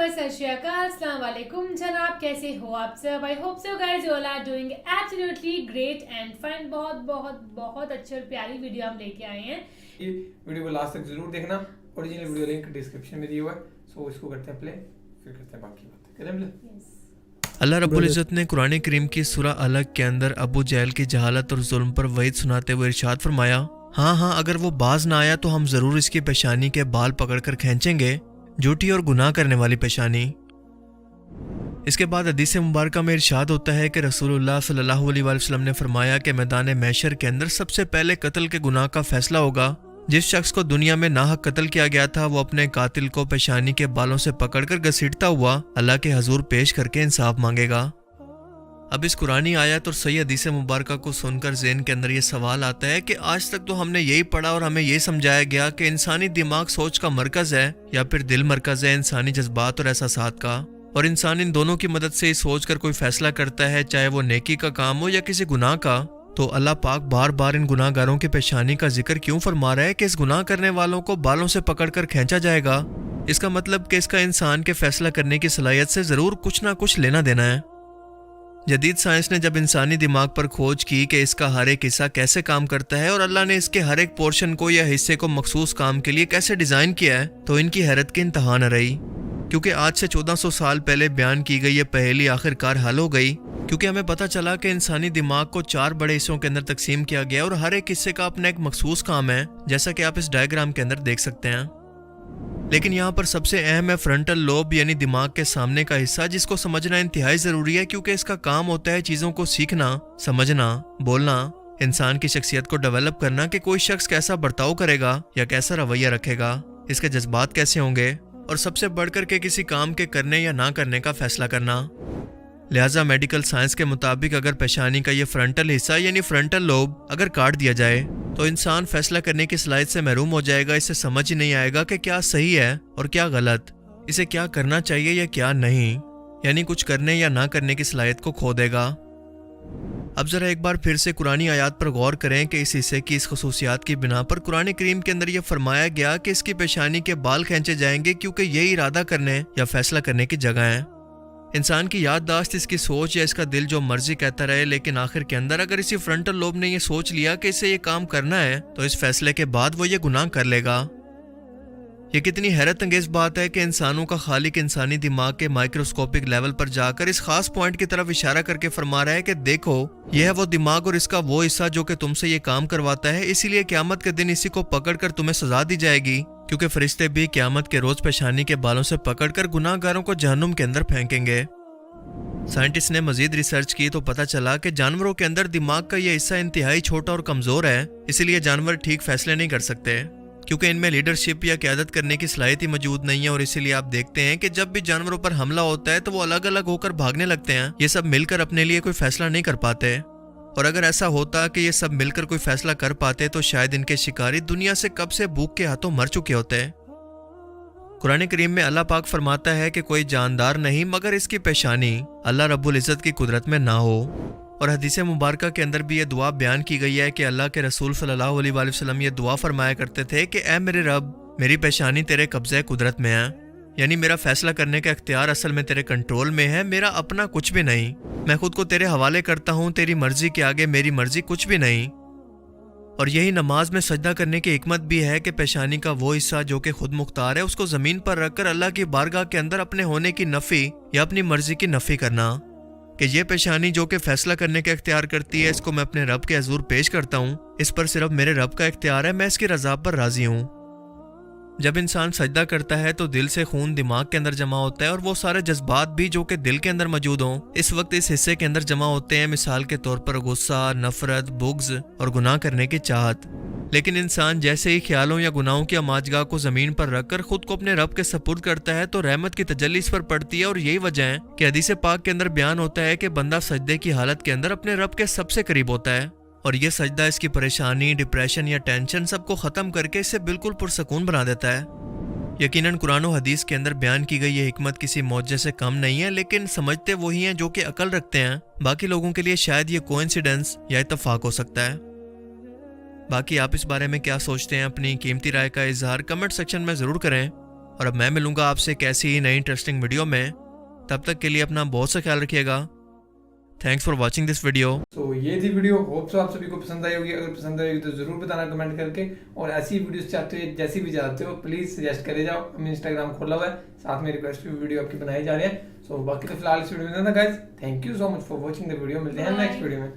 आदाब, सत श्री अकाल, अस्सलाम वालेकुम जनाब, कैसे हो आप सब? I hope so guys you all are doing absolutely great and fine. बहुत बहुत बहुत अच्छी और प्यारी वीडियो हम लेके आए हैं। ये वीडियो को लास्ट तक जरूर देखना। ओरिजिनल वीडियो लिंक डिस्क्रिप्शन में दिया हुआ है, सो इसको करते हैं प्ले, फिर करते हैं बाकी बातें। अल्लाह रब्बुल इज़्ज़त ने कुरान करीम की सूरा अलग के अंदर अबू जहल की जहालत और जुल्म पर वईद सुनाते हुए इरशाद फरमाया, हाँ अगर वो बाज ना आया तो हम ज़रूर इसकी पेशानी के बाल पकड़कर खींचेंगे, झूठी और गुनाह करने वाली पेशानी। इसके बाद हदीस मुबारक में इरशाद होता है कि रसूलुल्लाह सल्लल्लाहु अलैहि वसल्लम ने फरमाया कि मैदान महशर के अंदर सबसे पहले कत्ल के गुनाह का फैसला होगा। जिस शख्स को दुनिया में नाहक कत्ल किया गया था वो अपने कातिल को पेशानी के बालों से पकड़कर घसीटता हुआ अल्लाह के हजूर पेश करके इंसाफ मांगेगा। अब इस कुरानी आयत और सही हदीस मुबारक को सुनकर ज़हन के अंदर ये सवाल आता है कि आज तक तो हमने यही पढ़ा और हमें यही समझाया गया कि इंसानी दिमाग सोच का मरकज़ है या फिर दिल मरकज़ है इंसानी जज्बात और एहसासात का, और इंसान इन दोनों की मदद से ही सोच कर कोई फैसला करता है, चाहे वो नेकी का काम हो या किसी गुनाह का। तो अल्लाह पाक बार बार इन गुनाहगारों की पेशानी का जिक्र क्यों फरमा रहा है कि इस गुनाह करने वालों को बालों से पकड़कर खींचा जाएगा? इसका मतलब कि इसका इंसान के फैसला करने की सलाहियत से ज़रूर कुछ ना कुछ लेना देना है। जदीद साइंस ने जब इंसानी दिमाग पर खोज की कि इसका हर एक हिस्सा कैसे काम करता है और अल्लाह ने इसके हर एक पोर्शन को या हिस्से को मखसूस काम के लिए कैसे डिज़ाइन किया है, तो इनकी हैरत की इंतहा न रही। क्योंकि आज से 1400 साल पहले बयान की गई ये पहेली आखिरकार हल हो गई, क्योंकि हमें पता चला कि इंसानी दिमाग को 4 बड़े हिस्सों के अंदर तकसीम किया गया और हर एक हिस्से का अपना एक मखसूस काम है, जैसा कि आप इस डायग्राम के अंदर देख सकते हैं। लेकिन यहाँ पर सबसे अहम है फ्रंटल लोब यानी दिमाग के सामने का हिस्सा, जिसको समझना इंतहाई ज़रूरी है, क्योंकि इसका काम होता है चीज़ों को सीखना, समझना, बोलना, इंसान की शख्सियत को डेवलप करना कि कोई शख्स कैसा बर्ताव करेगा या कैसा रवैया रखेगा, इसके जज्बात कैसे होंगे, और सबसे बढ़कर के किसी काम के करने या ना करने का फैसला करना। लिहाजा मेडिकल साइंस के मुताबिक अगर पेशानी का ये फ्रंटल हिस्सा यानी फ्रंटल लोब अगर काट दिया जाए तो इंसान फैसला करने की सलाहियत से महरूम हो जाएगा। इसे समझ ही नहीं आएगा कि क्या सही है और क्या गलत, इसे क्या करना चाहिए या क्या नहीं, यानी कुछ करने या ना करने की सलाहियत को खो देगा। अब जरा एक बार फिर से कुरानी आयात पर गौर करें कि इस हिस्से की इस खसूसियात की बिना पर कुरान करीम के अंदर यह फरमाया गया कि इसकी पेशानी के बाल खींचे जाएंगे, क्योंकि यही इरादा करने या फैसला करने की जगह है। इंसान की याददाश्त, इसकी सोच या इसका दिल जो मर्जी कहता रहे, लेकिन आखिर के अंदर अगर इसी फ्रंटल लोब ने यह सोच लिया कि इसे ये काम करना है तो इस फैसले के बाद वो ये गुनाह कर लेगा। ये कितनी हैरत अंगेज बात है कि इंसानों का खालिक इंसानी दिमाग के माइक्रोस्कोपिक लेवल पर जाकर इस खास पॉइंट की तरफ इशारा करके फरमा रहा है कि देखो, यह है वो दिमाग और इसका वो हिस्सा जो कि तुमसे ये काम करवाता है, इसीलिए क़यामत के दिन इसी को पकड़कर तुम्हें सजा दी जाएगी, क्योंकि फरिश्ते भी क़यामत के रोज पेशानी के बालों से पकड़कर गुनाहगारों को जहन्नुम के अंदर फेंकेंगे। साइंटिस्ट ने मजीद रिसर्च की तो पता चला कि जानवरों के अंदर दिमाग का यह हिस्सा इंतहाई छोटा और कमजोर है, इसीलिए जानवर ठीक फैसले नहीं कर सकते, क्योंकि इनमें लीडरशिप या क़यादत करने की सलाहियत ही मौजूद नहीं है। और इसीलिए आप देखते हैं कि जब भी जानवरों पर हमला होता है तो वो अलग अलग होकर भागने लगते हैं, ये सब मिलकर अपने लिए कोई फैसला नहीं कर पाते। और अगर ऐसा होता कि ये सब मिलकर कोई फैसला कर पाते तो शायद इनके शिकारी दुनिया से कब से भूख के हाथों मर चुके होते। कुरान करीम में अल्लाह पाक फरमाता है कि कोई जानदार नहीं मगर इसकी पेशानी अल्लाह रब्बुल इज़्ज़त की कुदरत में ना हो। और हदीस मुबारक के अंदर भी ये दुआ बयान की गई है कि अल्लाह के रसूल सल्लल्लाहु अलैहि वसल्लम ये दुआ फरमाया करते थे कि ऐ मेरे रब, मेरी पेशानी तेरे कब्ज़े कुदरत में है, यानी मेरा फैसला करने का इख्तियार असल में तेरे कंट्रोल में है, मेरा अपना कुछ भी नहीं, मैं खुद को तेरे हवाले करता हूँ, तेरी मर्जी के आगे मेरी मर्जी कुछ भी नहीं। और यही नमाज में सजदा करने की हिकमत भी है कि पेशानी का वो हिस्सा जो कि खुद मुख्तार है उसको ज़मीन पर रखकर अल्लाह की बारगाह के अंदर अपने होने की नफ़ी या अपनी मर्जी की नफ़ी करना, कि ये पेशानी जो कि फैसला करने का इख्तियार करती है, इसको मैं अपने रब के हजूर पेश करता हूँ, इस पर सिर्फ मेरे रब का इख्तियार है, मैं इसकी रज़ा पर राज़ी हूँ। जब इंसान सजदा करता है तो दिल से खून दिमाग के अंदर जमा होता है और वो सारे जज्बात भी जो कि दिल के अंदर मौजूद हों इस वक्त इस हिस्से के अंदर जमा होते हैं। मिसाल के तौर पर गुस्सा, नफरत, बुग़्ज़ और गुनाह करने की चाहत। लेकिन इंसान जैसे ही ख्यालों या गुनाहों की अमाजगाह को ज़मीन पर रखकर खुद को अपने रब के सपुर्द करता है तो रहमत की तजल्ली इस पर पड़ती है। और यही वजह है कि हदीस पाक के अंदर बयान होता है कि बंदा सजदे की हालत के अंदर अपने रब के सबसे करीब होता है, और यह सजदा इसकी परेशानी, डिप्रेशन या टेंशन सबको ख़त्म करके इसे बिल्कुल पुरसकून बना देता है। यकीनन कुरान और हदीस के अंदर बयान की गई ये हिकमत किसी मौजज़े से कम नहीं है, लेकिन समझते वही हैं जो कि अकल रखते हैं। बाकी लोगों के लिए शायद ये कोइंसिडेंस या इत्तफाक हो सकता है। बाकी आप इस बारे में क्या सोचते हैं? अपनी कीमती राय का इजहार कमेंट सेक्शन में ज़रूर करें। اور اب میں ملوں گا آپ سے ایک ایسی ہی نئی انٹرسٹنگ ویڈیو میں. تب تک کے لیے اپنا بہت سا خیال رکھیے گا. Thanks for watching this video. تو یہ تھی ویڈیو، ہوپ سو آپ سبھی کو پسند آئی ہوگی. اگر پسند آئی ہوگی تو ضرور بتانا کمنٹ کر کے. اور ایسی ویڈیوز چاہتے ہو جیسی بھی چاہتے ہو پلیز سجیسٹ کرے جاؤ. ہم انسٹاگرام کھولا ہوا ہے، ساتھ میں ریکویسٹ ویڈیو آپ کی بنائی جا رہی ہے. سو باقی تو فی الحال اس ویڈیو میں تھا guys. Thank you so much for watching the video. ملتے ہیں نیکسٹ ویڈیو میں.